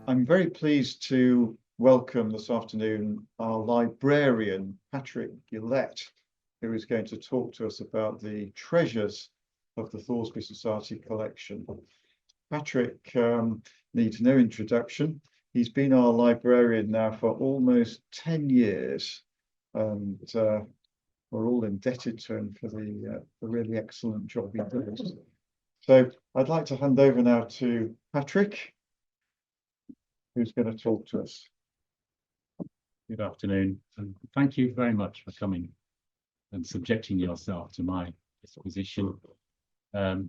I'm very pleased to welcome this afternoon our librarian, Patrick Gillett, who is going to talk to us about the treasures of the Thoresby Society collection. Patrick needs no introduction. He's been our librarian now for almost 10 years, and we're all indebted to him for the really excellent job he does. So I'd like to hand over now to Patrick, who's going to talk to us. Good afternoon, and thank you very much for coming and subjecting yourself to my exposition. I'm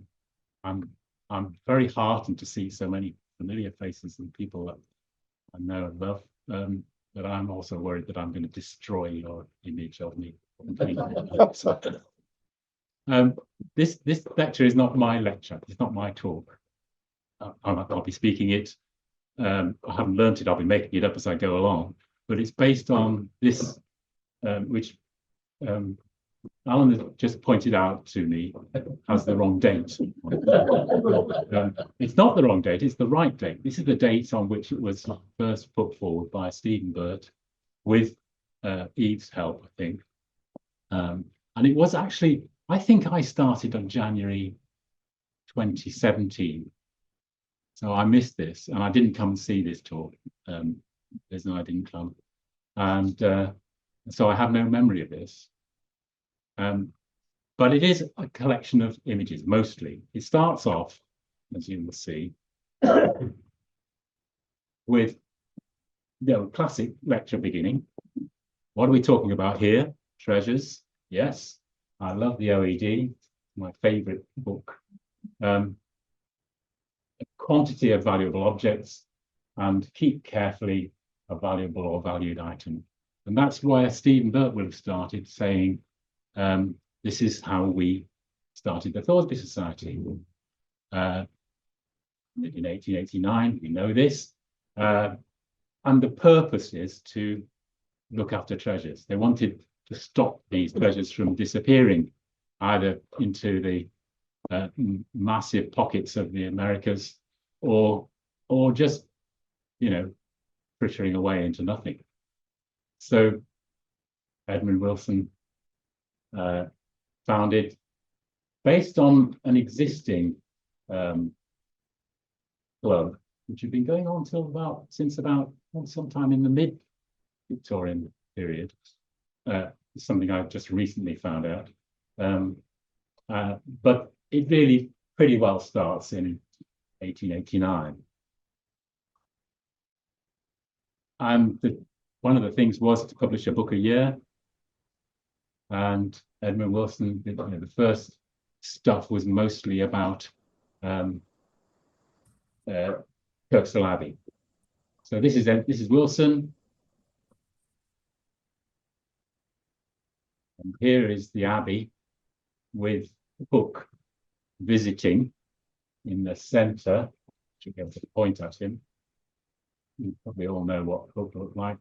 very heartened to see so many familiar faces and people that I know and love, but I'm also worried that I'm going to destroy your image of me. This lecture is not my lecture. It's not my talk. I'll be speaking it. I haven't learnt it. I'll be making it up as I go along. But it's based on this, which Alan has just pointed out to me has the wrong date. It's not the wrong date, it's the right date. This is the date on which it was first put forward by Stephen Burt with Eve's help, I think. And it was actually, I think I started on January 2017. So I missed this and I didn't come and see this talk. There's no, I didn't come. And so I have no memory of this. But it is a collection of images, mostly. It starts off, as you will see, with the classic lecture beginning. What are we talking about here? Treasures. Yes, I love the OED, my favorite book. A quantity of valuable objects, and keep carefully a valuable or valued item. And that's where Stephen Burt would have started saying, this is how we started the Thoresby Society. In 1889, we know this. And the purpose is to look after treasures. They wanted to stop these treasures from disappearing, either into the massive pockets of the Americas, or just, you know, frittering away into nothing. So Edmund Wilson founded, based on an existing club, which had been going on since about sometime in the mid-Victorian period. Something I've just recently found out. But it really pretty well starts in 1889. And one of the things was to publish a book a year. And Edmund Wilson, the first stuff was mostly about Kirkstall Abbey. So this is Wilson. And here is the Abbey with Hook visiting in the centre. Should be able to point at him. You probably all know what Hook looked like.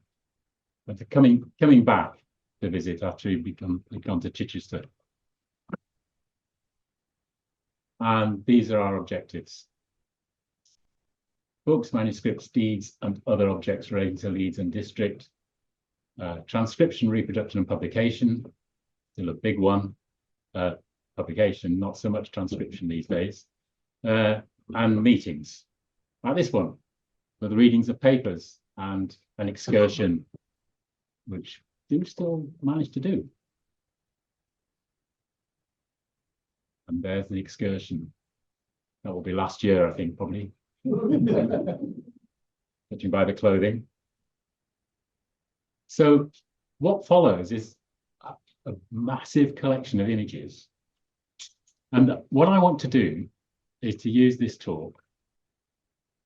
But coming back to visit after he'd gone to Chichester. And these are our objectives. Books, manuscripts, deeds, and other objects relating to Leeds and district. Transcription, reproduction, and publication. Still a big one. Publication, not so much transcription these days. And meetings. Like this one, with the readings of papers and an excursion, which do still manage to do. And there's the excursion. That will be last year, I think, probably. Judging by the clothing. So what follows is a massive collection of images. And what I want to do is to use this talk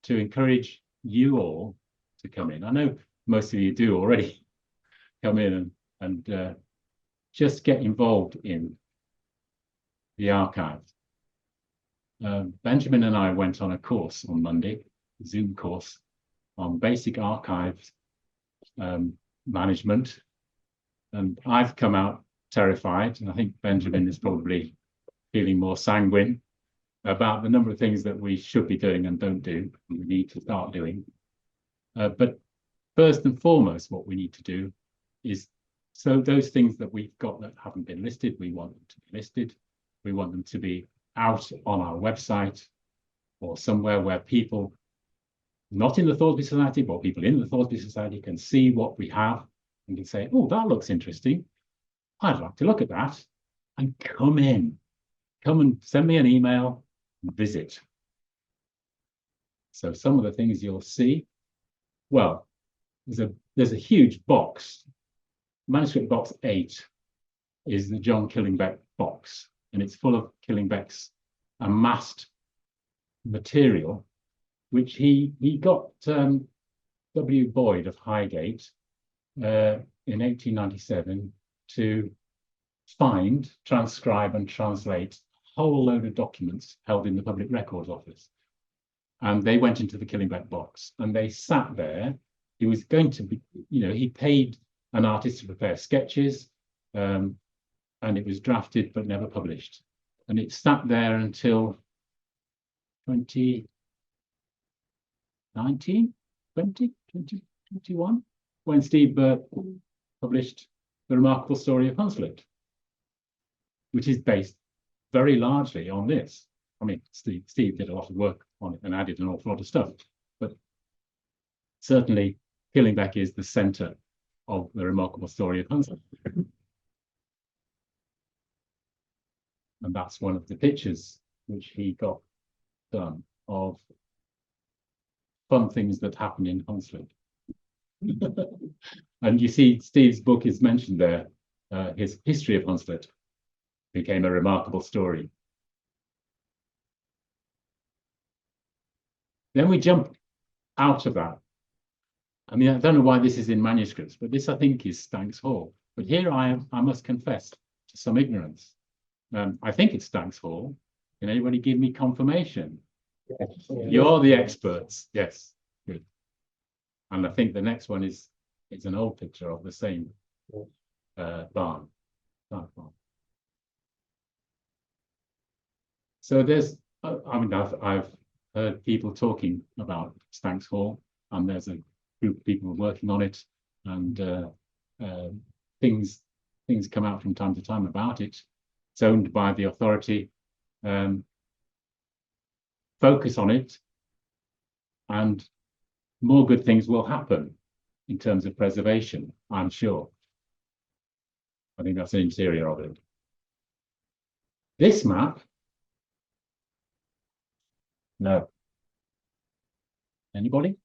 to encourage you all to come in. I know most of you do already come in and just get involved in the archives. Benjamin and I went on a course on Monday, a Zoom course on basic archives management. And I've come out terrified, and I think Benjamin is probably feeling more sanguine about the number of things that we should be doing and don't do, and we need to start doing. But first and foremost, what we need to do is, so those things that we've got that haven't been listed, we want them to be listed. We want them to be out on our website or somewhere where people not in the Thoresby Society, but people in the Thoresby Society can see what we have and can say, oh, that looks interesting. I'd like to look at that. And come in. Come and send me an email and visit. So some of the things you'll see, well, there's a huge box. Manuscript box 8 is the John Killingbeck box, and it's full of Killingbeck's amassed material, which he got W. Boyd of Highgate in 1897 to find, transcribe and translate a whole load of documents held in the Public Records Office. And they went into the Killingbeck box and they sat there. He was going to be, he paid an artist to prepare sketches, and it was drafted but never published. And it sat there until 2021, when Steve Burt published The Remarkable Story of Hunslet, which is based very largely on this. I mean, Steve did a lot of work on it and added an awful lot of stuff, but certainly Killingbeck is the centre of The Remarkable Story of Hunslet. And that's one of the pictures which he got done of fun things that happen in Hunslet. And you see Steve's book is mentioned there. His history of Hunslet became a remarkable story. Then we jump out of that. I mean, I don't know why this is in manuscripts, but this I think is Stanks Hall. But here I must confess to some ignorance. I think it's Stanks Hall. Can anybody give me confirmation? Yes. You're the experts. Yes, good. And I think the next one is an old picture of the same barn. So there's, I mean, I've heard people talking about Stanks Hall, and there's a group of people working on it, and things come out from time to time about it. It's owned by the authority. Focus on it, and more good things will happen in terms of preservation, I'm sure. I think that's the interior of it. This map, no. Anybody?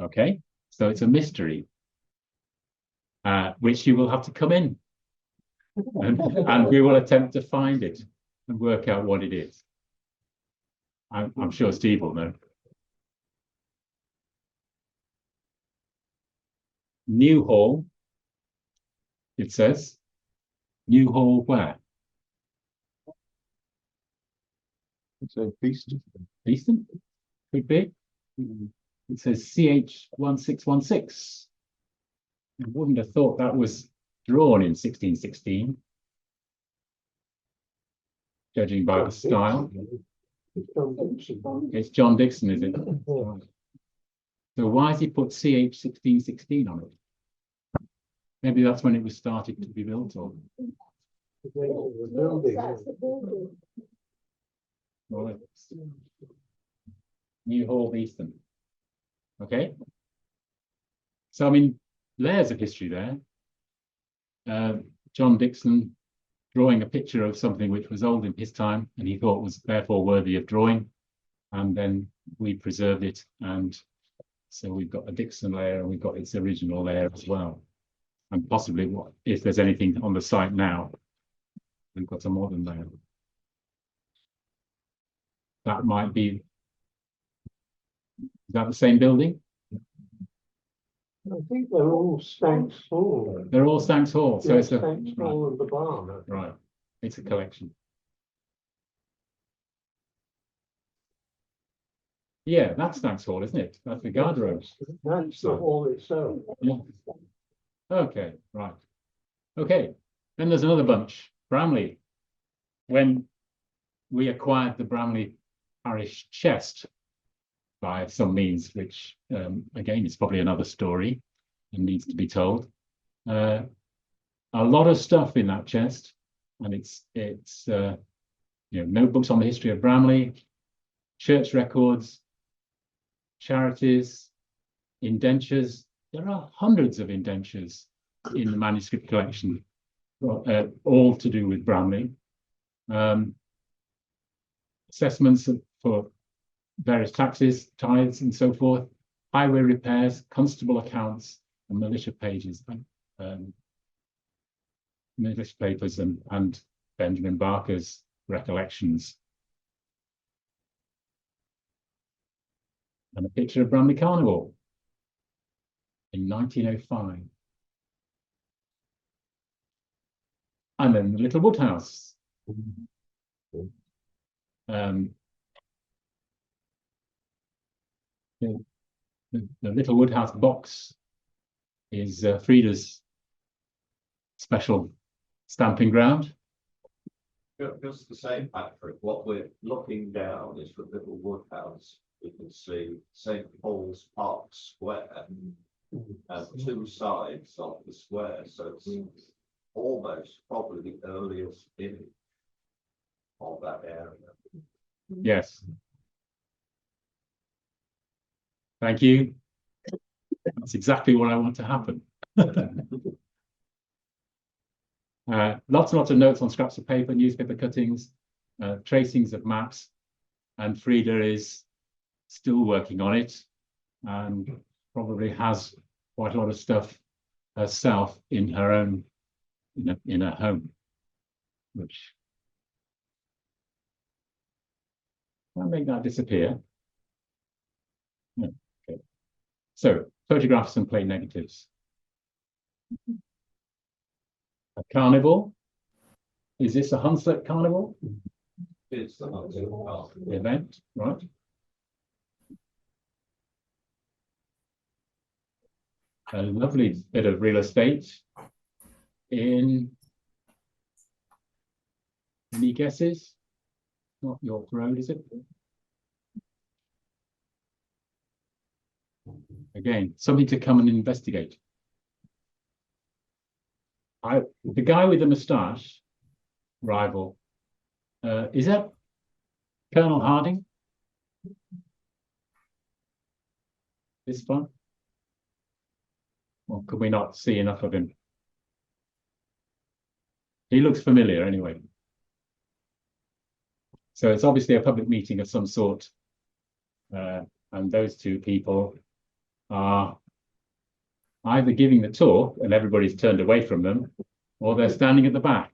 Okay, so it's a mystery, which you will have to come in, and we will attempt to find it and work out what it is. I'm sure Steve will know. New Hall, it says. New Hall where? It's a Beeston. Beeston? Could be. It says CH1616. I wouldn't have thought that was drawn in 1616. Judging by the style. It's John Dixon, is it? So why has he put CH1616 on it? Maybe that's when it was started to be built, or New Hall, Beeston. Okay. So I mean, layers of history there. John Dixon drawing a picture of something which was old in his time and he thought was therefore worthy of drawing, and then we preserved it, and so we've got a Dixon layer and we've got its original layer as well, and possibly what if there's anything on the site now, we've got a modern layer. That might be, is that the same building? I think they're all Stanks Hall. They're all Stanks Hall, so it's a Stanks Hall and the barn. right. It's a collection. Yeah, that's Stanks Hall, isn't it? That's the guardraobes. That's the hall itself. Yeah. Okay, right. Okay, then there's another bunch. Bramley. When we acquired the Bramley Parish chest, by some means, which again is probably another story and needs to be told. A lot of stuff in that chest, and it's notebooks on the history of Bramley, church records, charities, indentures. There are hundreds of indentures in the manuscript collection, all to do with Bramley. Assessments for various taxes, tithes, and so forth, highway repairs, constable accounts, and militia pages, militia papers, and Benjamin Barker's recollections. And a picture of Bramley Carnival in 1905. And then the Little Woodhouse. The Little Woodhouse box is Frida's special stamping ground. Just the same, Patrick, what we're looking down is the Little Woodhouse. We can see St. Paul's Park Square and two sides of the square, so it's almost probably the earliest image of that area. Yes. Thank you. That's exactly what I want to happen. Lots and lots of notes on scraps of paper, newspaper cuttings, tracings of maps, and Frida is still working on it and probably has quite a lot of stuff herself in her own, in her home, which I'll make that disappear. No, okay. So photographs and plate negatives. A carnival. Is this a Hunslet carnival? It's the Event, right? A lovely bit of real estate in, any guesses? Not York Road, is it? Again, something to come and investigate. The guy with the moustache, rival, is that Colonel Harding? This one? Or could we not see enough of him? He looks familiar anyway. So it's obviously a public meeting of some sort. And those two people are either giving the talk and everybody's turned away from them, or they're standing at the back,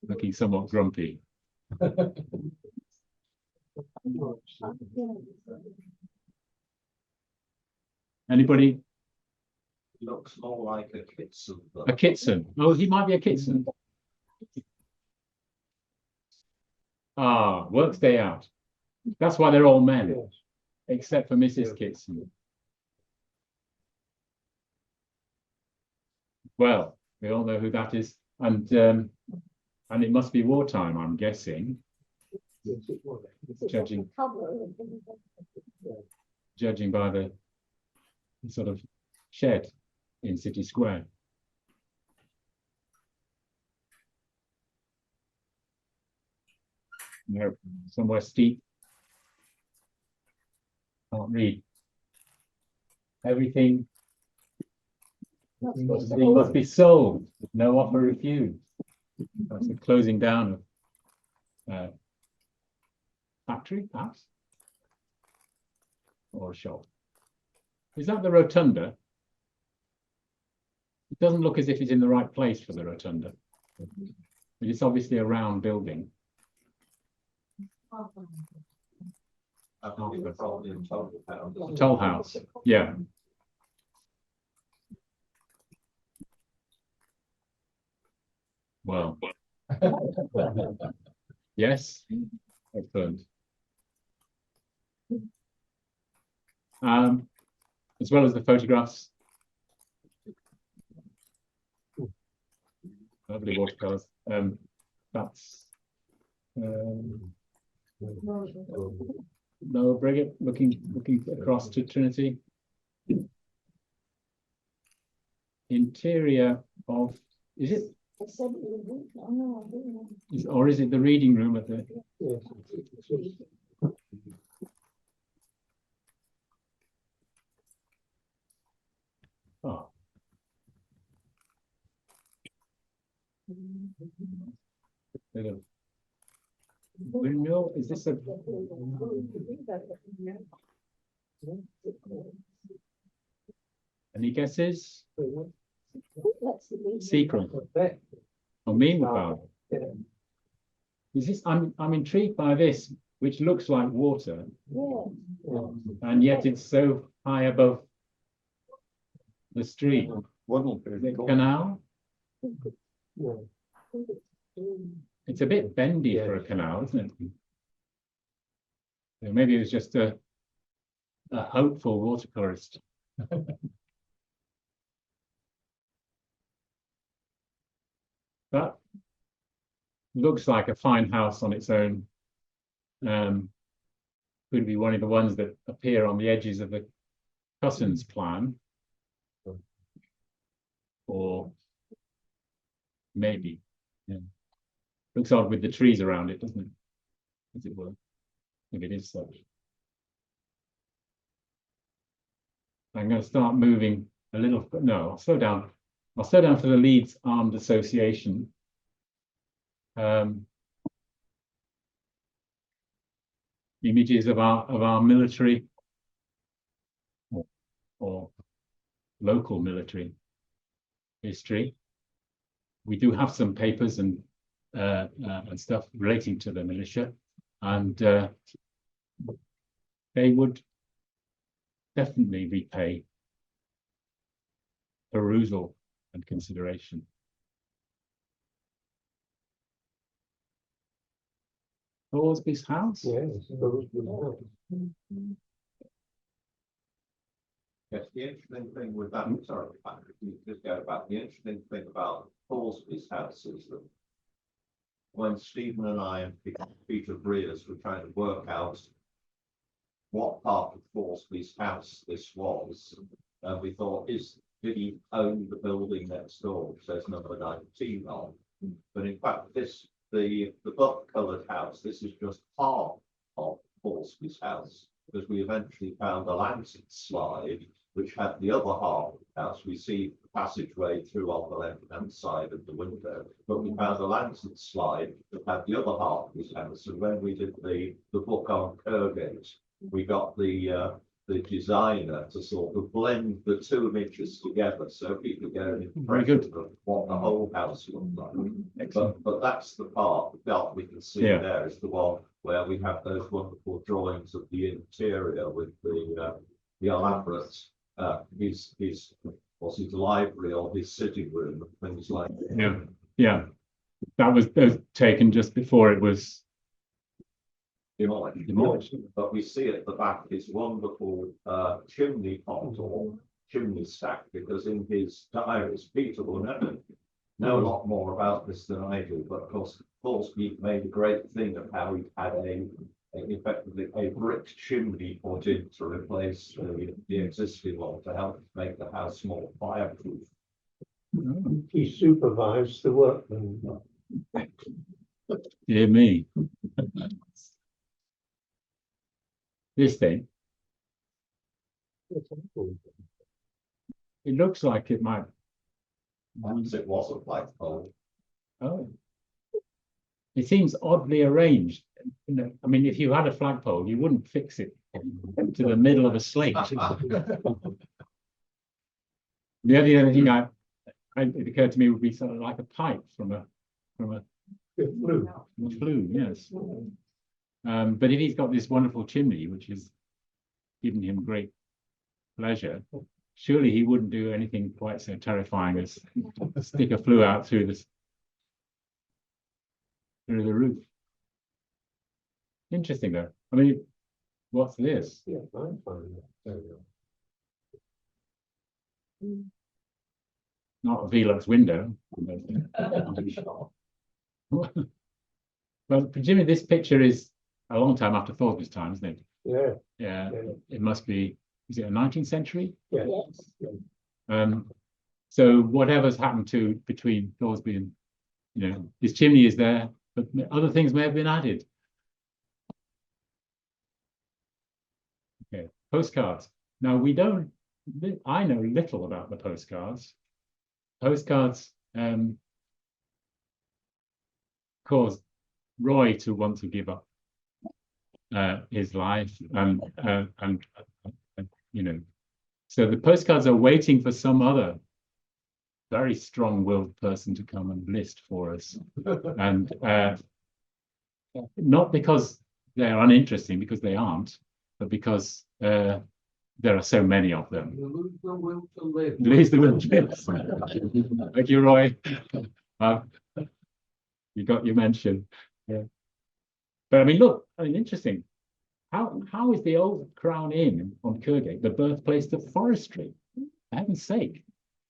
looking somewhat grumpy. Anybody? looks more like a Kitson. A Kitson. Oh, he might be a Kitson. Ah, works day out. That's why they're all men, except for Mrs. Kitson. Well, we all know who that is, and it must be wartime, I'm guessing. Judging by the sort of shed in City Square. No, somewhere steep. Can't read. Everything must be sold. No offer refused. That's the closing down of factory, perhaps, or a shop. Is that the rotunda? It doesn't look as if it's in the right place for the rotunda, but it's obviously a round building. Toll house, yeah. Well, yes, excellent. As well as the photographs, lovely watercolors. That's Lower Briggate, looking across to Trinity. Interior of, is it, or is it the reading room at the? Yes. Oh. Bit of windmill, is this a? Any guesses? Secret. Or meanwhile, is this? I'm intrigued by this, which looks like water, and yet it's so high above the street. Is it canal? It's a bit bendy for a canal, isn't it? So maybe it was just a hopeful watercolorist. That looks like a fine house on its own. Could be one of the ones that appear on the edges of the Cussons plan. Or maybe, yeah. Looks odd with the trees around it, doesn't it? As it were, if it is such. I'm going to start moving a little. No, I'll slow down. I'll slow down for the Leeds Armed Association. Images of our military or local military history. We do have some papers and stuff relating to the militia, and they would definitely repay perusal and consideration. Thoresby's house? Yes. Yes, the interesting thing with that, sorry, Patrick, you just go back. The interesting thing about Thoresby's house is that when Stephen and I and Peter Breers were trying to work out what part of Thoresby's house this was, we thought, did he own the building next door, which says number 19 on? But in fact, the buff-coloured house, this is just part of Thoresby's house, because we eventually found a lancet slide which had the other half of the house. We see the passageway through on the left-hand side of the window, but we found a lancet slide that had the other half of his house. And when we did the book on Kergate, we got the designer to sort of blend the two images together, so people get an impression of what the whole house looked like. But that's the part that we can see there is the one where we have those wonderful drawings of the interior with the elaborate his library or his sitting room and things like that. Yeah. That was taken just before it was demolished. But we see at the back this wonderful chimney pot or chimney stack, because in his diaries, Peter will know a lot more about this than I do. But of course, Thoresby made a great thing of how he had effectively a brick chimney put in to replace the existing one to help make the house more fireproof. He supervised the workmen. Dear me. This thing, it looks like it might. Once it was a flagpole. Oh. It seems oddly arranged. You know, I mean, if you had a flagpole, you wouldn't fix it to the middle of a slate. The other thing it occurred to me would be sort of like a pipe from a flue, yes. But if he's got this wonderful chimney, which has given him great pleasure, surely he wouldn't do anything quite so terrifying as stick a flue out through the roof. Interesting, though. I mean, what's this? Yeah, I'm fine. There we go. Not a Velux window. Well, presumably this picture is a long time after Thoresby's time, isn't it? Yeah, Yeah, yeah. it must be, is it a 19th century? yeah. So whatever's happened to between Thoresby and, his chimney is there, but other things may have been added. Okay, postcards. Now I know little about the postcards. Postcards caused Roy to want to give up his life, and so the postcards are waiting for some other very strong-willed person to come and list for us, and not because they're uninteresting, because they aren't, but because there are so many of them. Lose the will to live. Lose the will to live. Thank you, Roy. You got your mention. Yeah. But I mean, look, interesting. How is the old Crown Inn on Kirkgate the birthplace of forestry? For heaven's sake.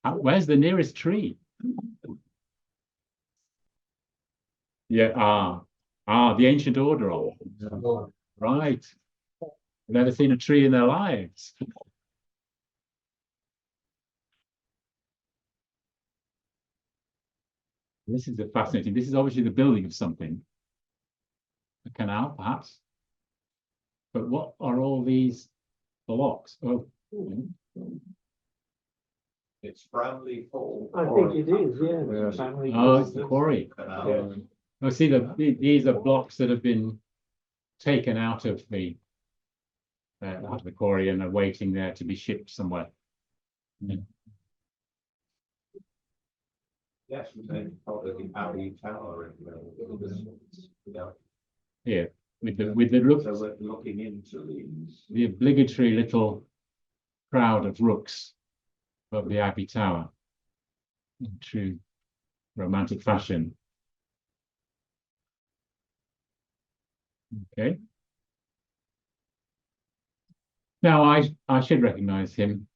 Where's the nearest tree? Yeah, the ancient order of. Right. Never seen a tree in their lives. This is fascinating. This is obviously the building of something. A canal, perhaps. But what are all these blocks? Oh, It's Bramley Hall. I think it is, yeah. oh, it's the quarry. Canal. Oh, see, these are blocks that have been taken out of the quarry and are waiting there to be shipped somewhere. Yeah. Yes, we think probably Abbey Tower. Here, with the look, So we're looking into these. the obligatory little crowd of rooks above the Abbey Tower in true romantic fashion. Okay. Now I should recognize him,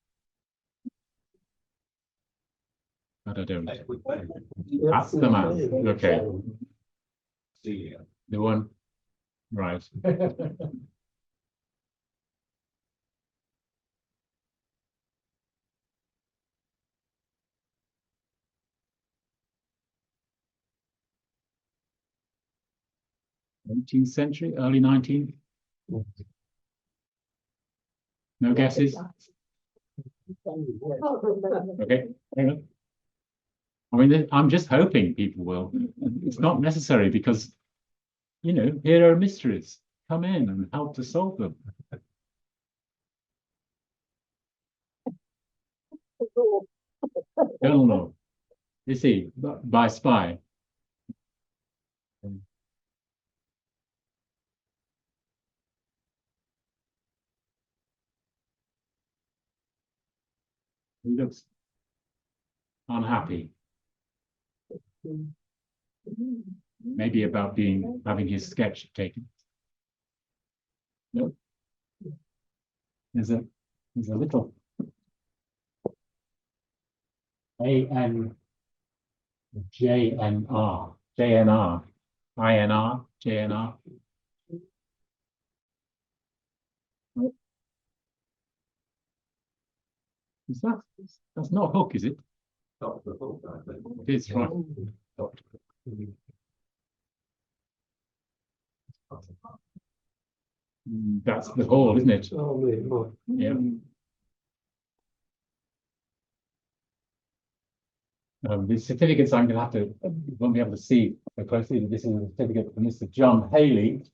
but I don't. That's the man. Okay, See you. the one, right. 18th century, early 19th. No guesses? Okay, hang on. I mean, I'm just hoping people will. It's not necessary because, here are mysteries. Come in and help to solve them. Don't know. You see, by spy. He looks unhappy. Maybe about having his sketch taken. No. There's a little JNR, INR, JNR. That's not Hook, is it? Dr. Hook, I think. It is, right. That's the hall, isn't it? Yeah. The certificates I'm going to won't be able to see so closely. This is a certificate from Mr. John Haley,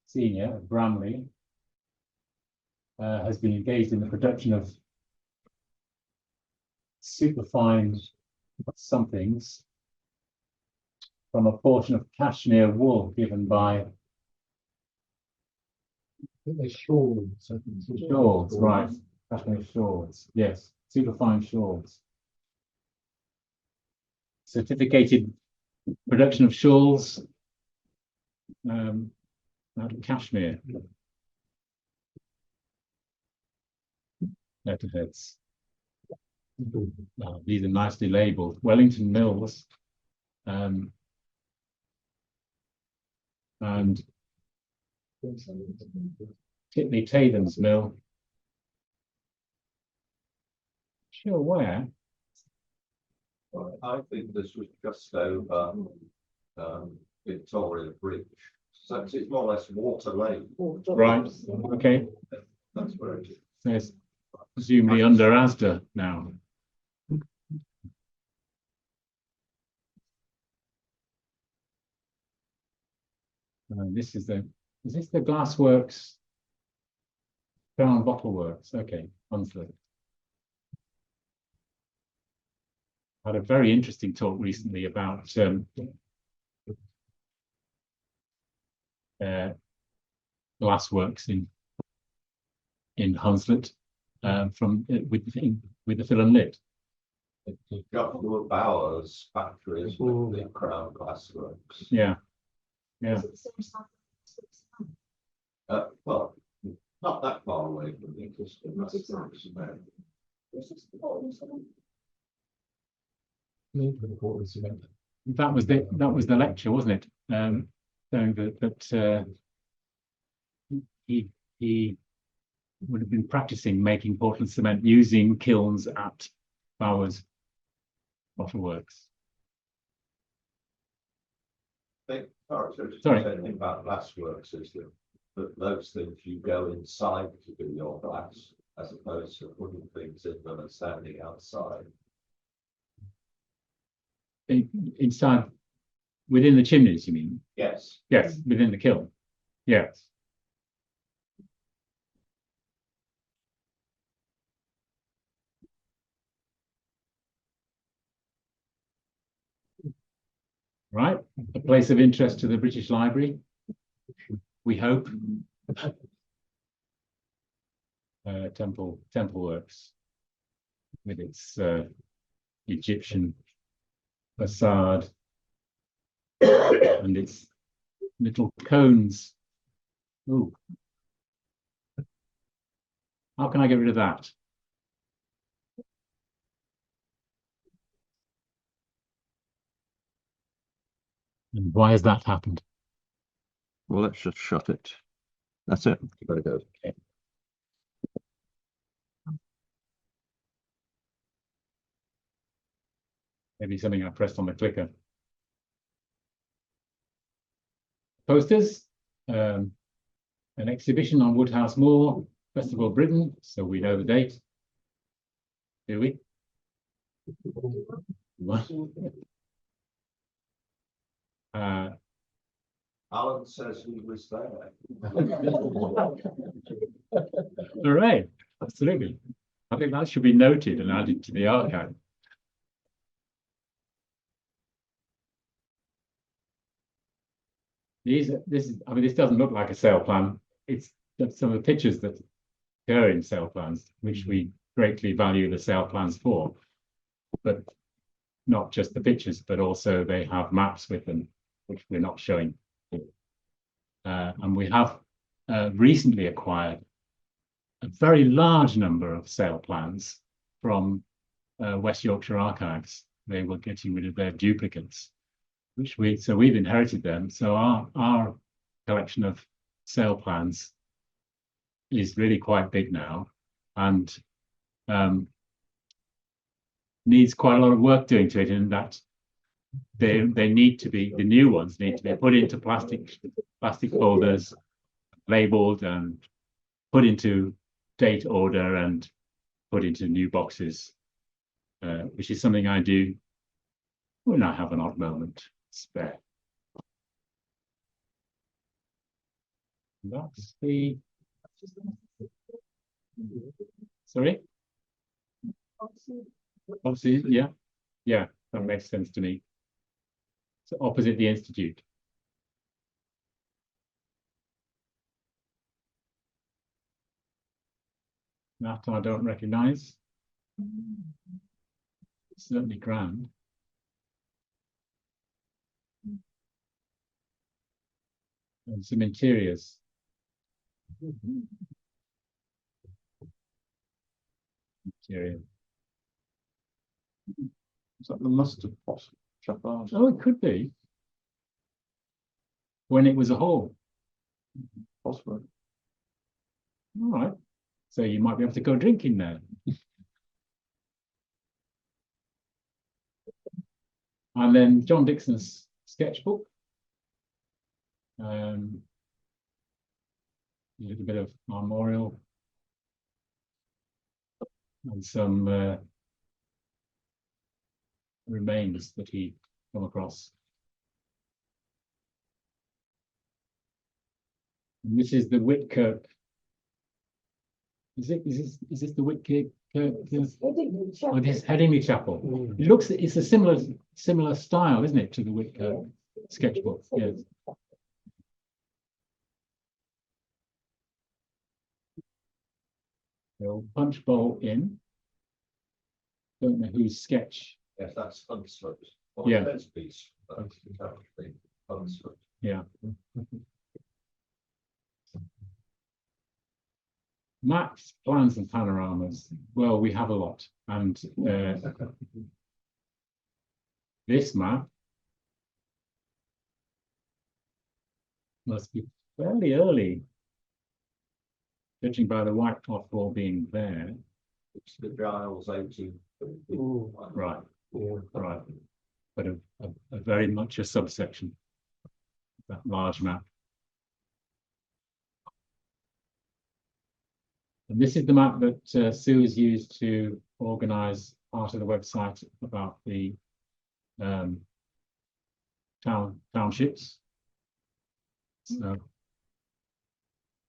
Senior at Bramley. Has been engaged in the production of superfine somethings from a portion of cashmere wool given by shawls, right? Cashmere shawls, yes, superfine shawls. Certificated production of shawls out of cashmere. Letterheads. These are nicely labelled. Wellington Mills. And Titley Tathams Mill. Sure where? Well, I think this was just over Victoria Bridge. So it's more or less water lane. Right, okay. That's where it is. So it's presumably under Asda now. This is this the Glassworks? Brown Bottle Works, okay, Hunslet. Had a very interesting talk recently about Glassworks in Hunslet with the Phil and Lit. Joshua Bauer's factories with the Crown Glassworks. Yeah, yeah. Well, not that far away from the existing Not Glassworks. That was the lecture, wasn't it? Saying that he would have been practicing making Portland cement using kilns at Bowers Bottle Works. Sorry. The thing about Glassworks is that those things you go inside to do your glass, as opposed to putting things in them and standing outside. Inside, within the chimneys, you mean? Yes. Yes, within the kiln. Yes. Right, a place of interest to the British Library, we hope. Temple Works, with its Egyptian facade and its little cones. Ooh. How can I get rid of that? And why has that happened? Well, let's just shut it. That's it. There it goes. Okay. Maybe something I pressed on the clicker. Posters, an exhibition on Woodhouse Moor, Festival of Britain, so we know the date. Do we? What? Alan says he was there. All right, absolutely. I think that should be noted and added to the archive. This doesn't look like a sale plan. It's some of the pictures that occur in sale plans, which we greatly value the sale plans for. But not just the pictures, but also they have maps with them, which we're not showing. And we have recently acquired a very large number of sale plans from West Yorkshire Archives. They were getting rid of their duplicates, so we've inherited them. So our collection of sale plans is really quite big now, and needs quite a lot of work doing to it, in that they need to be, the new ones need to be put into plastic folders, labeled and put into date order and put into new boxes, which is something I do when I have an odd moment spare. That's the, sorry? Obviously, yeah, that makes sense to me. So opposite the Institute. That I don't recognise. Certainly grand. And some interiors. Interior. Is that the mustard pot? Chapage? Oh, it could be. When it was a hall. Possibly. All right. So you might be able to go drinking there. And then John Dixon's sketchbook. A little bit of armorial and some remains that he come across. And this is the Whitkirk. Is this the Whitkirk? Oh, this is Headingley Chapel. It looks, it's a similar style, isn't it, to the Whitkirk sketchbook? Yes. So Punch Bowl Inn. Don't know whose sketch. Yes, that's Hunsford. Yeah. Hunsford. Yeah. Maps, plans and panoramas. Well, we have a lot. And this map must be fairly early, judging by the white cloth wall being there. It's the Giles 18. Right, Yeah. right. But a very much a subsection of that large map. And this is the map that Sue has used to organise part of the website about the townships. So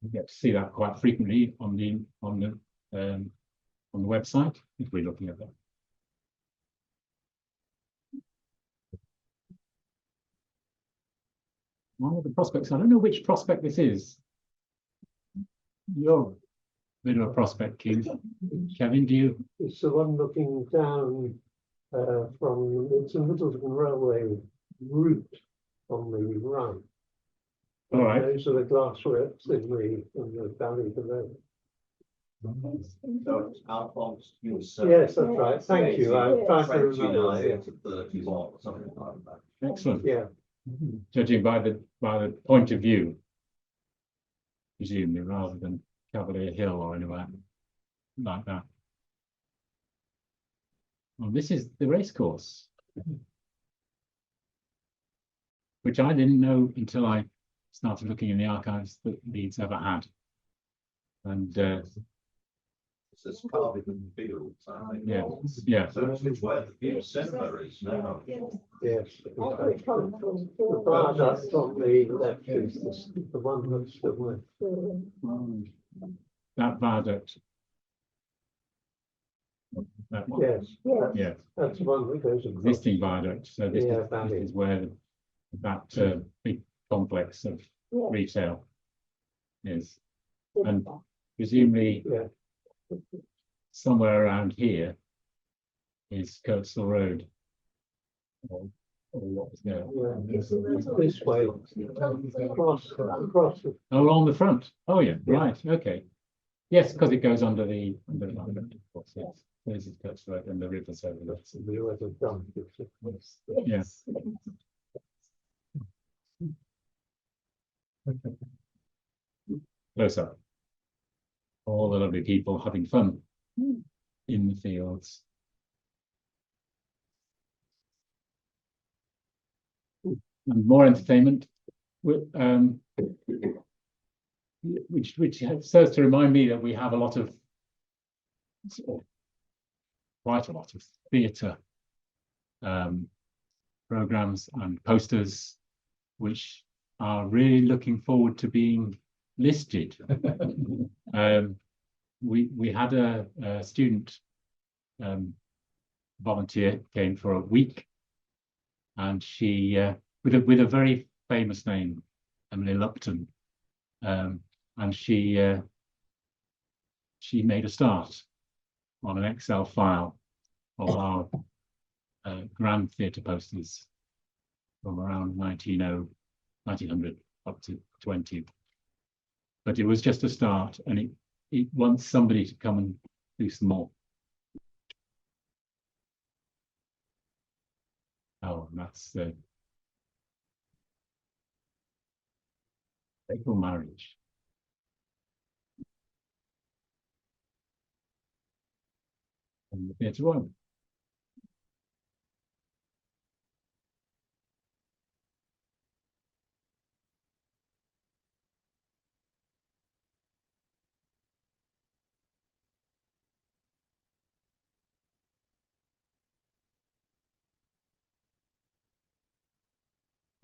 you get to see that quite frequently on the website if we're looking at that. One of the prospects, I don't know which prospect this is. You're a bit of a prospect king. Kevin, do you? It's the one looking down from, it's a Middleton Railway route on the right. All right. Those are the glassworks in the valley below. So it's Alphonse Hughes. Yes, that's right. Thank you. I tried to remember. 29 to 31, something like that. Excellent. Yeah. Judging by the point of view, presumably, rather than Cavalier Hill or anywhere like that. Well, this is the racecourse, which I didn't know until I started looking in the archives that Leeds ever had. And It's Cardigan Fields, I think. yeah, yeah, So it's where the view cinema is now. Yes. The viaduct on the left is the one that's still left. that viaduct. That one. Yes. Yeah, That's the one that goes across. existing viaduct. So this, Yeah, is, valley. this is where that big complex of retail is, and presumably Yeah. somewhere around here is Kirksall Road. Or what was there? Yeah. This way. Across the Oh, along the front. Oh yeah, right, okay. Yes, because it goes under the viaduct, of course, yes. This is Kirksall Road and the river's over there. view of the dump. Yeah. Close up. All the lovely people having fun in the fields. And more entertainment, which serves to remind me that we have a lot of, quite a lot of theatre programs and posters, which are really looking forward to being listed. We had a student volunteer came for a week, and she with a very famous name, Emily Lupton, and she made a start on an Excel file of our grand theatre posters from around 1900 up to 20. But it was just a start, and it wants somebody to come and do some more. Oh, and that's April marriage. from the theatre room.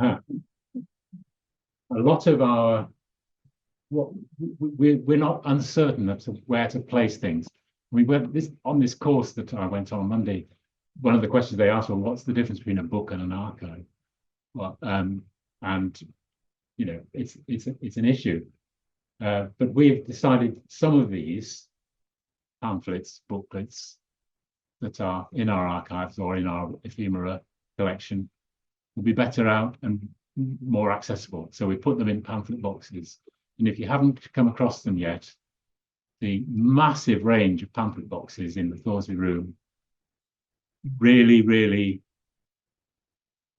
A lot of our we're not uncertain as to where to place things. We went on this course that I went on Monday. One of the questions they asked was, "What's the difference between a book and an archive?" Well, and you know, it's an issue. But we've decided some of these pamphlets, booklets that are in our archives or in our ephemera collection will be better out and more accessible. So we put them in pamphlet boxes. And if you haven't come across them yet, the massive range of pamphlet boxes in the Thoresby room really, really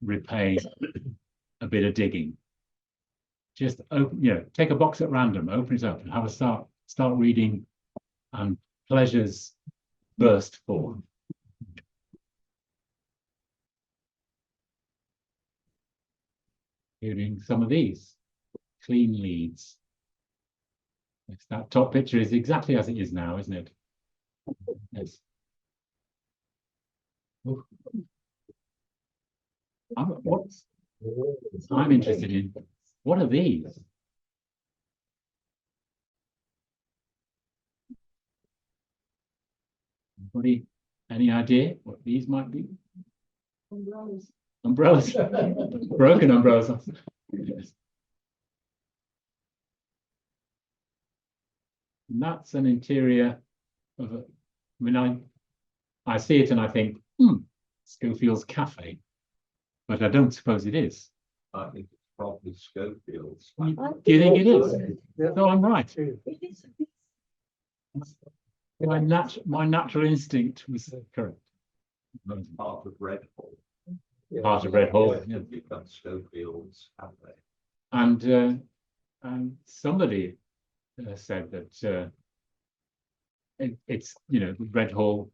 repay a bit of digging. Just open, you know, take a box at random, open it up and have a start reading, and pleasures burst forth. Including some of these clean leads. Yes, that top picture is exactly as it is now, isn't it? Yes. I'm interested in, what are these? Anybody, any idea what these might be? Umbrellas. Umbrellas. Broken umbrellas. Yes. And that's an interior of a, I mean, I see it and I think, Schofield's Cafe, but I don't suppose it is. I think it's probably Schofield's. Do you think it is? Yeah. No, I'm right. It is. My natural instinct was correct. Part of Red Hall. Part of Red Hall, yeah. It becomes Schofield's Cafe. And somebody said that it's, you know, Red Hall,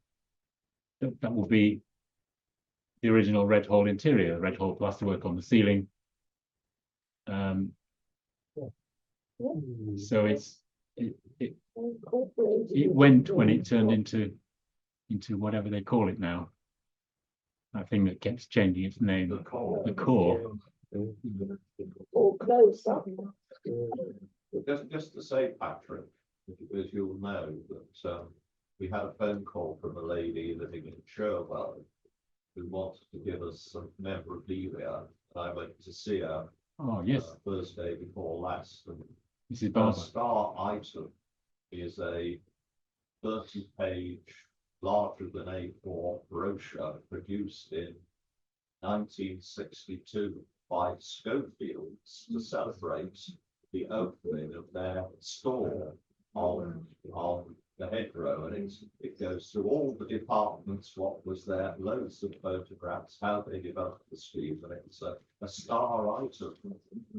that will be the original Red Hall interior, Red Hall plasterwork on the ceiling. So it went when it turned into whatever they call it now. That thing that keeps changing its name. The core. The core. All close up. Just to say, Patrick, as you'll know, that we had a phone call from a lady living in Sherwell who wanted to give us some memorabilia. I went to see her Oh yes, Thursday before last, and Mrs. the Barber. star item is a 30-page, larger than A4 brochure produced in 1962 by Schofields to celebrate the opening of their store on the hedgerow, and it goes through all the departments, what was there, loads of photographs, how they developed the scheme, and it's a star item to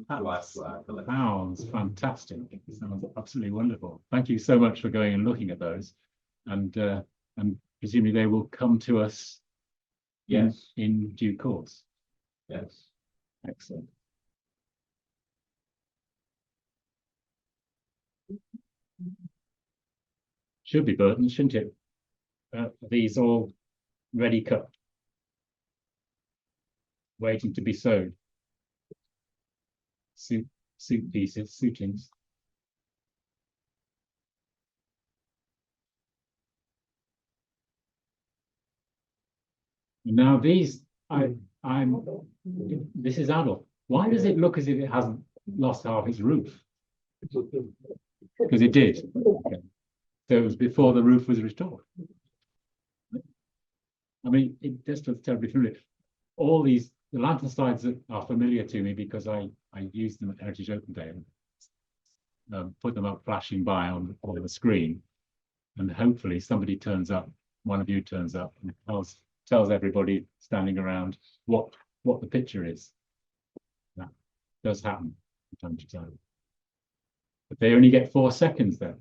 add to our collection. Sounds fantastic. Sounds absolutely wonderful. Thank you so much for going and looking at those, and presumably they will come to us Yes, in due course. yes. Excellent. Should be Burton, shouldn't it? These all ready cut, waiting to be sewed. Suit pieces, suitings. Now these, this is adult. Why does it look as if it hasn't lost half its roof? Because it did. Okay. So it was before the roof was restored. I mean, it just was terribly familiar. All these, the lantern slides that are familiar to me because I used them at Heritage Open Day and put them up flashing by on the screen. And hopefully somebody turns up, one of you turns up and tells everybody standing around what the picture is. That does happen from time to time. But they only get 4 seconds then.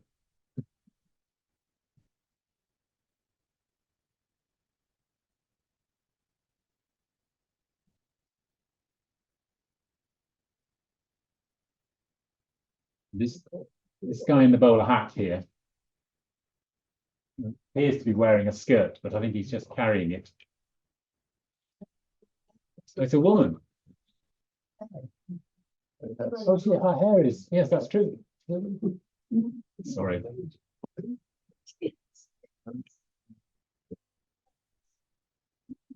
This guy in the bowler hat here appears to be wearing a skirt, but I think he's just carrying it. So it's a woman. Oh, yeah, her hair is, yes, that's true. Sorry.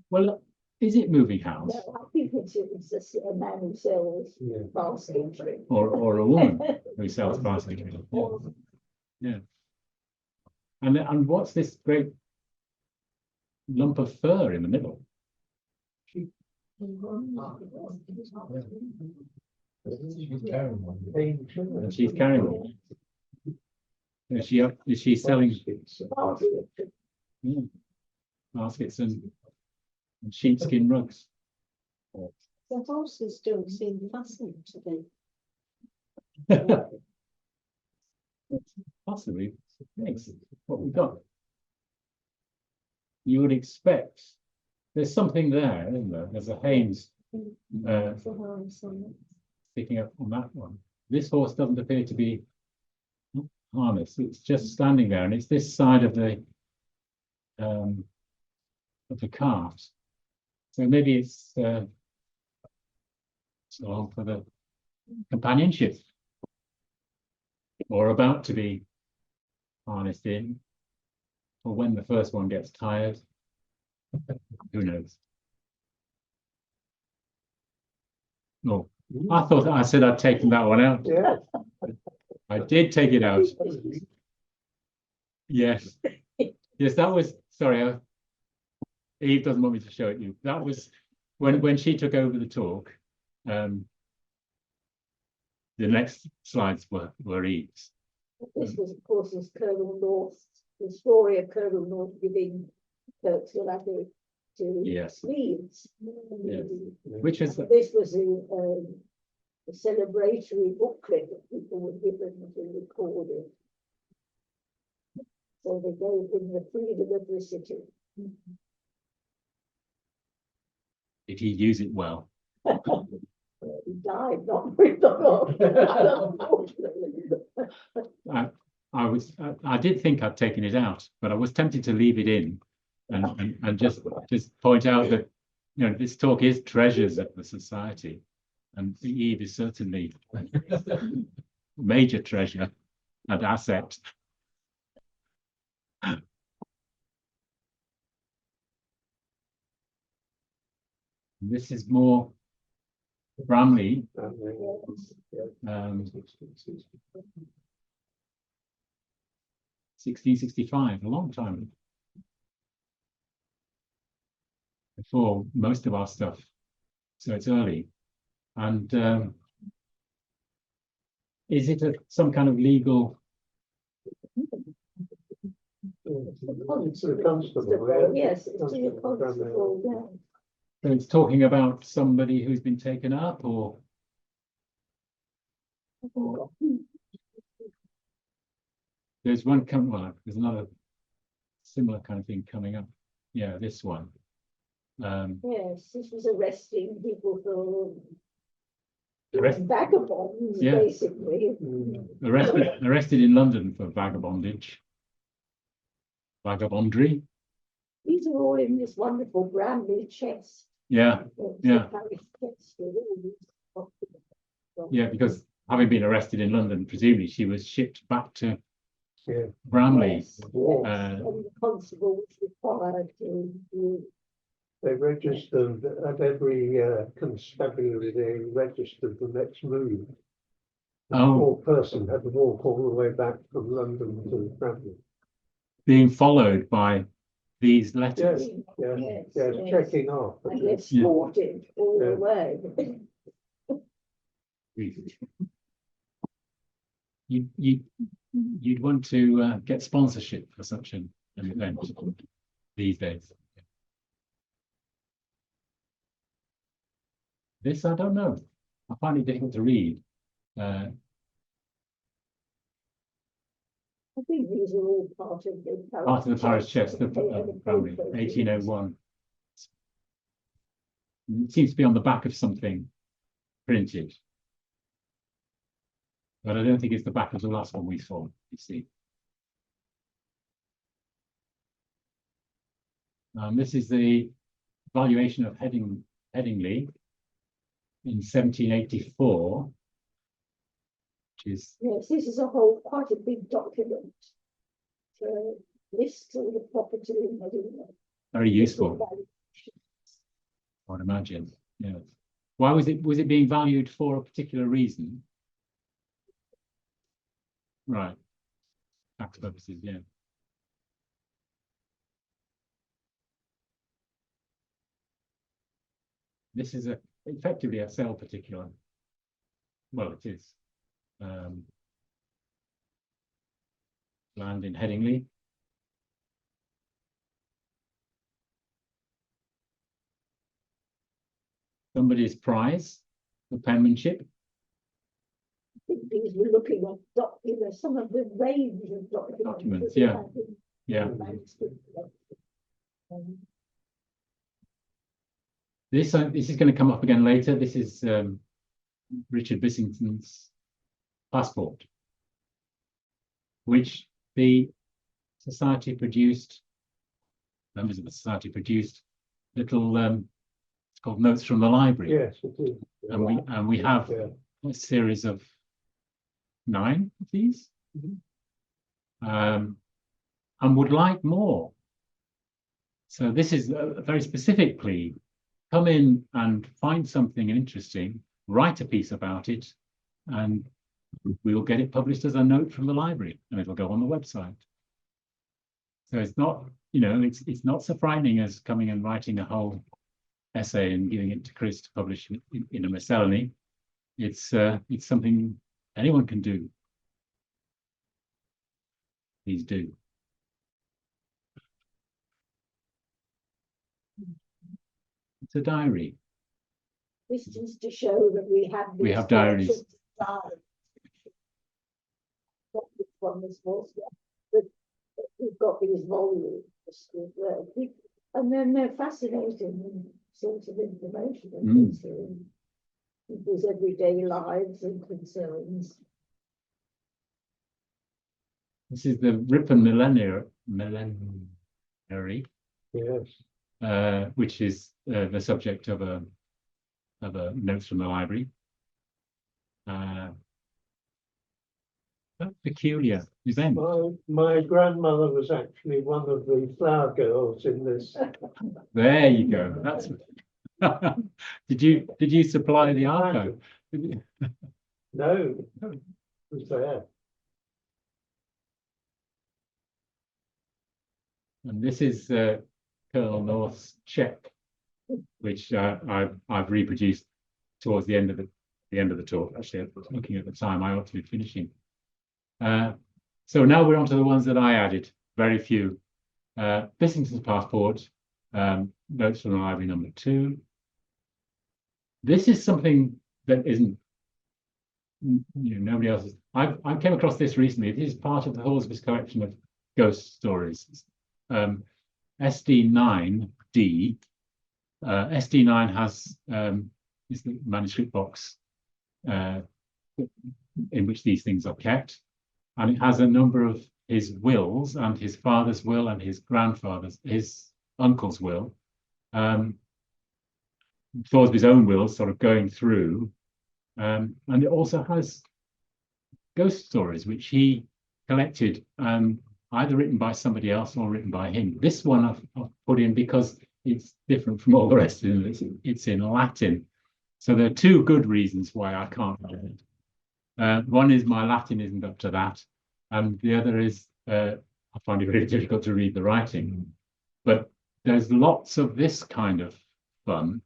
Well, is it moving house No, I think it's just a man who sells Yeah. basketry. or a woman who sells basketry? Yeah. And what's this great lump of fur in the middle? And she's carrying one. Is she selling baskets and sheepskin rugs? The horses don't seem fascinating to me. Possibly. Thanks. What we've got. You would expect there's something there, isn't there? There's a Haynes picking up on that one. This horse doesn't appear to be harnessed. It's just standing there, and it's this side of the cart. So maybe it's along for the companionship, or about to be harnessed in, or when the first one gets tired. Who knows? No, I thought I said I'd taken that one out. Yeah. I did take it out. Yes. Yes, that was, sorry, Eve doesn't want me to show it you. That was when she took over the talk. The next slides were Eve's. This was, of course, is Colonel North, the story of Colonel North giving Kirksville Abbey to Yes. Leeds. Yes. Which is This was a celebratory booklet that people were given to record it. So they gave him the freedom of the city. did he use it well? He died not very long unfortunately. I did think I'd taken it out, but I was tempted to leave it in and just point out that, you know, this talk is treasures of the society, and Eve is certainly a major treasure and asset. This is more Bramley, 1665, a long time before most of our stuff, so it's early. And is it some kind of legal? It's a constable. Yes, it's a constable, yeah. So it's talking about somebody who's been taken up, or there's one coming. Well, there's another similar kind of thing coming up. Yeah, this one. Yes, this was arresting people for Arrest- vagabonds, Yeah. basically. arrested in London for vagabondage, vagabondry. These are all in this wonderful Bramley chest. Yeah, yeah. Parish chest with all these documents. yeah, because having been arrested in London, presumably she was shipped back to Yeah. Bramley. Yes, yes. Uh, And the constable was required to They registered at every constabulary, they registered the next move. The Oh. poor person had to walk all the way back from London to Bradley. being followed by these letters. Yes, yeah, Yes, yeah, yes. checking off. and escorted all Yeah. the way. You'd want to get sponsorship for such an event these days. This I don't know. I find it difficult to read. I think these are all part of the Parish chest of Bramley, 1801. It seems to be on the back of something printed. but I don't think it's the back of the last one we saw, you see. This is the valuation of Headingley in 1784, which is Yes, this is quite a big document. To list all the property in Headingley. very useful, I would imagine. Yeah. Why was it being valued for a particular reason? Right. Tax purposes, yeah. This is effectively a sale particular. Well, it is. Land in Headingley. Somebody's prize for penmanship. I think these were looking at documents, some of the range of documents. Yeah. that we Yeah. had in the manuscript collection. This is going to come up again later. This is Richard Bissington's passport, which the society produced. Members of the society produced little. It's called Notes from the Library. Yes, it is. And we have Yeah. a series of 9 of these, and would like more. So this is a very specific plea. Come in and find something interesting, write a piece about it, and we will get it published as a note from the library, and it'll go on the website. So it's not, it's not so frightening as coming and writing a whole essay and giving it to Chris to publish in a miscellany. It's something anyone can do. Please do. It's a diary. This is to show that we have. We these have diaries. collections of diaries. Not which one this was, but we've got these volumes with, and then they're fascinating sorts of information and things here in people's everyday lives and concerns. This is the Ripon Millenary, Yes. which is the subject of a notes from the library. A peculiar event. My grandmother was actually one of the flower girls in this. There you go. That's. Did you supply the archive? No, it was there. And this is Colonel North's check, which I've reproduced towards the end of the talk. Actually, looking at the time, I ought to be finishing. So now we're on to the ones that I added. Very few. Bissington's passport, notes from the library number 2. This is something that isn't, nobody else's. I came across this recently. It is part of the Thoresby collection of ghost stories. SD9D. SD9 has is the manuscript box in which these things are kept, and it has a number of his wills and his father's will and his uncle's will, Thoresby's own will sort of going through, and it also has ghost stories which he collected, either written by somebody else or written by him. This one I've put in because it's different from all the rest of them. It's in Latin. So there are 2 good reasons why I can't do it. One is my Latin isn't up to that, and the other is I find it really difficult to read the writing. But there's lots of this kind of fun,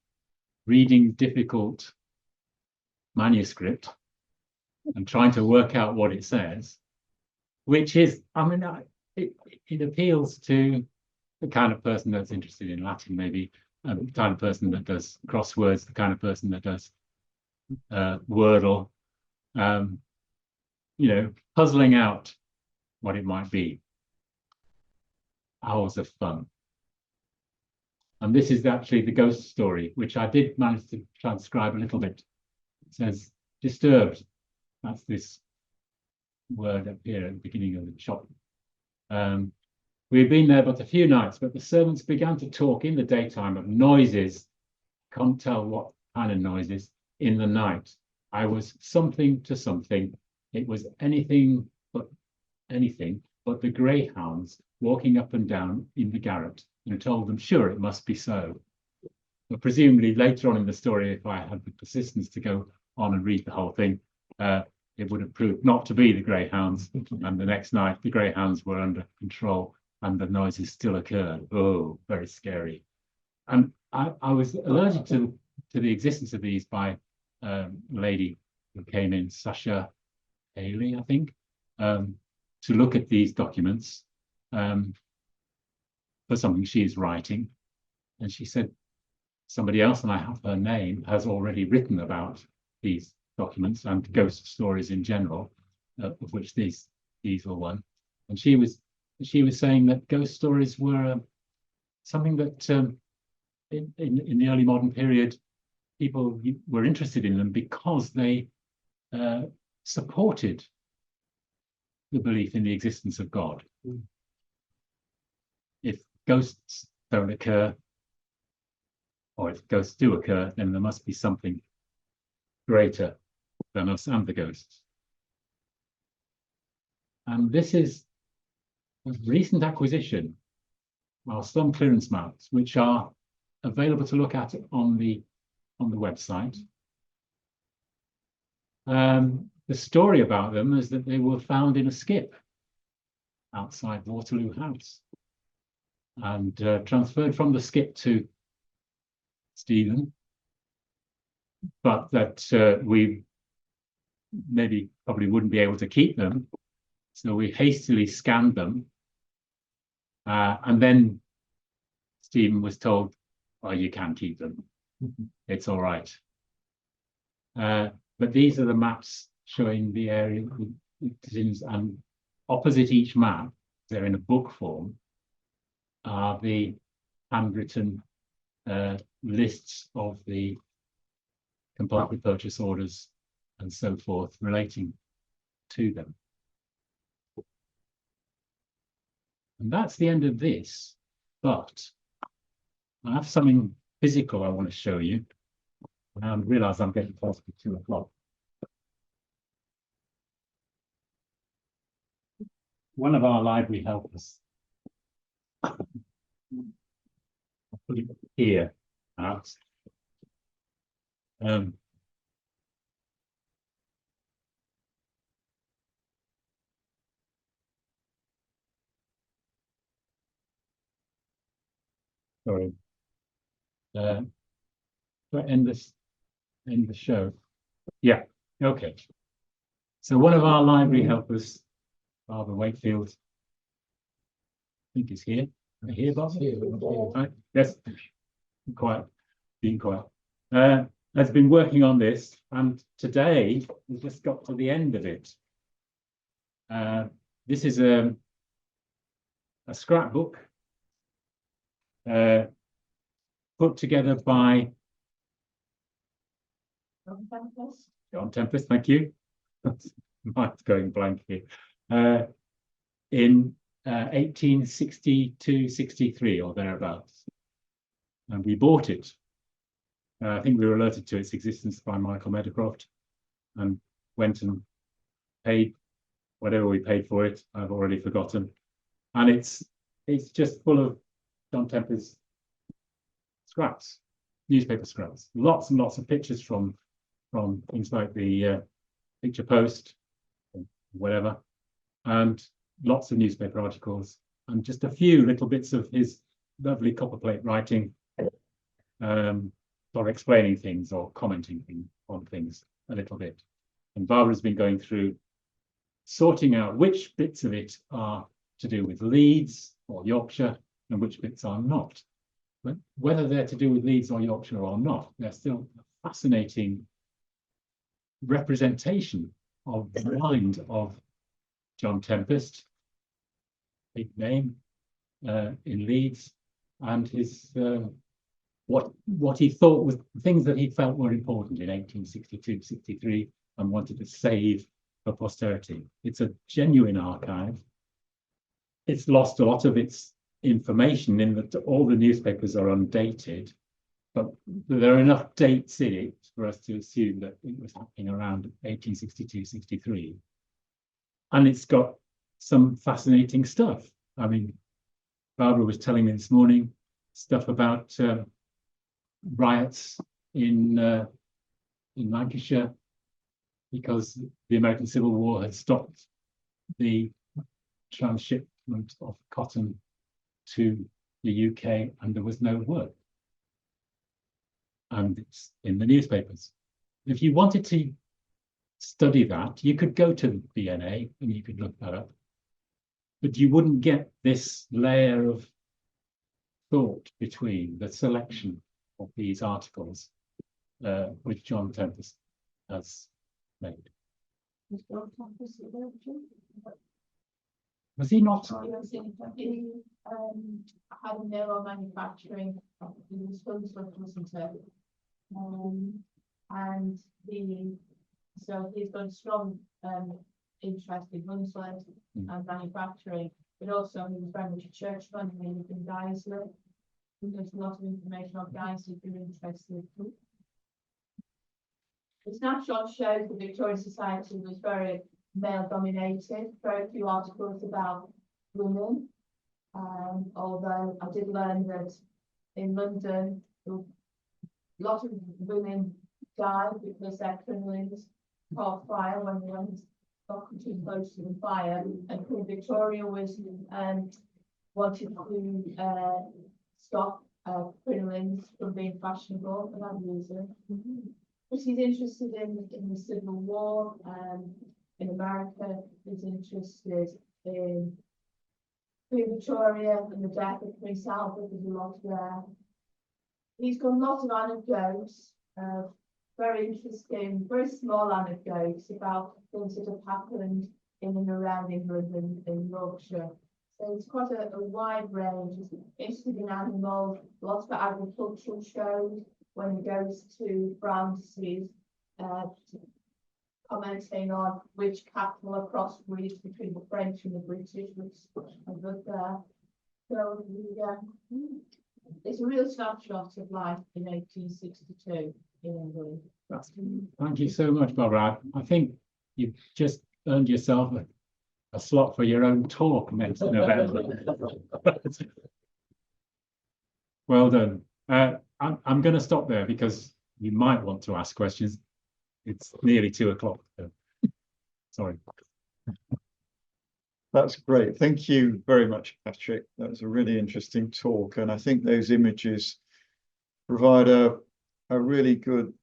reading difficult manuscript and trying to work out what it says, which is, it appeals to the kind of person that's interested in Latin, maybe, the kind of person that does crosswords, the kind of person that does Wordle, puzzling out what it might be. Hours of fun. And this is actually the ghost story, which I did manage to transcribe a little bit. It says, disturbed. That's this word up here at the beginning of the shop. We had been there but a few nights, but the servants began to talk in the daytime of noises. Can't tell what kind of noises in the night. I was something to something. It was anything but the greyhounds walking up and down in the garret, and told them, sure, it must be so. But presumably later on in the story, if I had the persistence to go on and read the whole thing, it would have proved not to be the greyhounds. And the next night, the greyhounds were under control and the noises still occurred. Oh, very scary. And I was alerted to the existence of these by a lady who came in, Sasha Haley, I think, to look at these documents for something she's writing. And she said, somebody else, and I have her name, has already written about these documents and ghost stories in general, of which these were one. And she was saying that ghost stories were something that in the early modern period, people were interested in them because they supported the belief in the existence of God. If ghosts don't occur, or if ghosts do occur, then there must be something greater than us and the ghosts. And this is a recent acquisition, are some clearance maps, which are available to look at on the website. The story about them is that they were found in a skip outside Waterloo House and transferred from the skip to Stephen, but that we probably wouldn't be able to keep them, so we hastily scanned them, and then Stephen was told, "Oh, you can keep them. It's all right." But these are the maps showing the area, and opposite each map, they're in a book form, are the handwritten lists of the compulsory purchase orders and so forth relating to them. And that's the end of this, but I have something physical I want to show you. I realise I'm getting close to 2 o'clock. One of our library helpers, I'll put it here, perhaps. Sorry. End the show. Yeah, okay. So one of our library helpers, Barbara Wakefield, I think is here. Are you here, Barbara? Right. Yes, being quiet. Has been working on this, and today we just got to the end of it. This is a scrapbook put together by John Tempest, thank you. Mine's going blank here. In 1862-63 or thereabouts. And we bought it. I think we were alerted to its existence by Michael Meadowcroft and went and paid whatever we paid for it. I've already forgotten. And it's just full of John Tempest's scraps, newspaper scraps. Lots and lots of pictures from things like the Picture Post, or whatever, and lots of newspaper articles, and just a few little bits of his lovely copperplate writing, or explaining things or commenting on things a little bit. And Barbara's been going through sorting out which bits of it are to do with Leeds or Yorkshire and which bits are not. But whether they're to do with Leeds or Yorkshire or not, they're still a fascinating representation of the mind of John Tempest, big name in Leeds, and his what he thought was things that he felt were important in 1862-63 and wanted to save for posterity. It's a genuine archive. It's lost a lot of its information in that all the newspapers are undated, but there are enough dates in it for us to assume that it was happening around 1862-63. And it's got some fascinating stuff. I mean, Barbara was telling me this morning stuff about riots in Lancashire because the American Civil War had stopped the transshipment of cotton to the UK and there was no work. And it's in the newspapers. If you wanted to study that, you could go to the BNA and you could look that up. But you wouldn't get this layer of thought between the selection of these articles, which John Tempest has made. Was he not? He had a mill or manufacturing, he was Hunsford, wasn't it? And so he's got a strong interest in Hunsford and manufacturing, but also he was very much a churchman. He lived in Guiseley. There's a lot of information on Guiseley if you're interested. The snapshot shows the Victorian Society was very male dominated, very few articles about women. Although I did learn that in London, a lot of women died because their crinolines caught fire when they got too close to the fire. And Queen Victoria was wanted to stop crinolines from being fashionable for that reason. But he's interested in the Civil War. In America, he's interested in Queen Victoria and the death of Prince Albert. There's a lot there. He's got a lot of anecdotes, very interesting, very small anecdotes about things that have happened in and around England and in Yorkshire. So it's quite a wide range. He's interested in animals, lots of agricultural shows. When he goes to France, he's commenting on which cattle are crossbreeds between the French and the British, which are good there. So it's a real snapshot of life in 1862 in England. Thank you so much, Barbara. I think you've just earned yourself a slot for your own talk next November. Well done. I'm going to stop there because you might want to ask questions. It's nearly 2 o'clock. So. Sorry. That's great. Thank you very much, Patrick. That was a really interesting talk. And I think those images provide a really good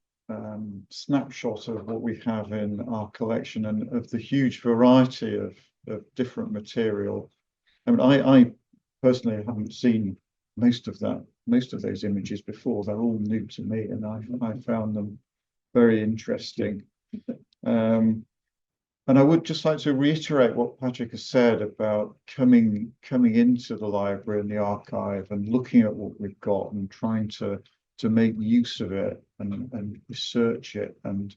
snapshot of what we have in our collection and of the huge variety of different material. I mean, I personally haven't seen most of those images before. They're all new to me, and I found them very interesting. And I would just like to reiterate what Patrick has said about coming into the library and the archive and looking at what we've got and trying to make use of it and research it. And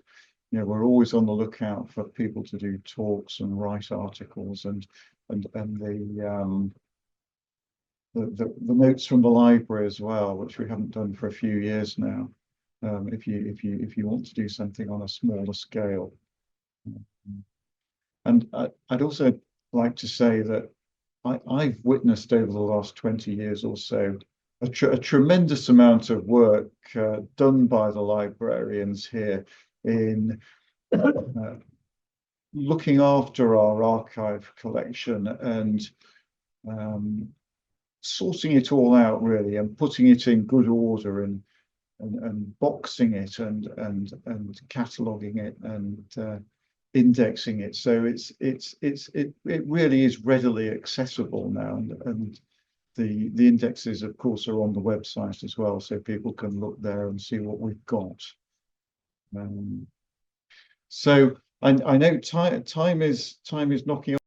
you know, we're always on the lookout for people to do talks and write articles and the notes from the library as well, which we haven't done for a few years now. If you want to do something on a smaller scale. And I'd also like to say that I've witnessed over the last 20 years or so a tremendous amount of work done by the librarians here in looking after our archive collection and sorting it all out really and putting it in good order and boxing it and cataloguing it and indexing it, so it really is readily accessible now, and the indexes of course are on the website as well, so people can look there and see what we've got. So I know time is knocking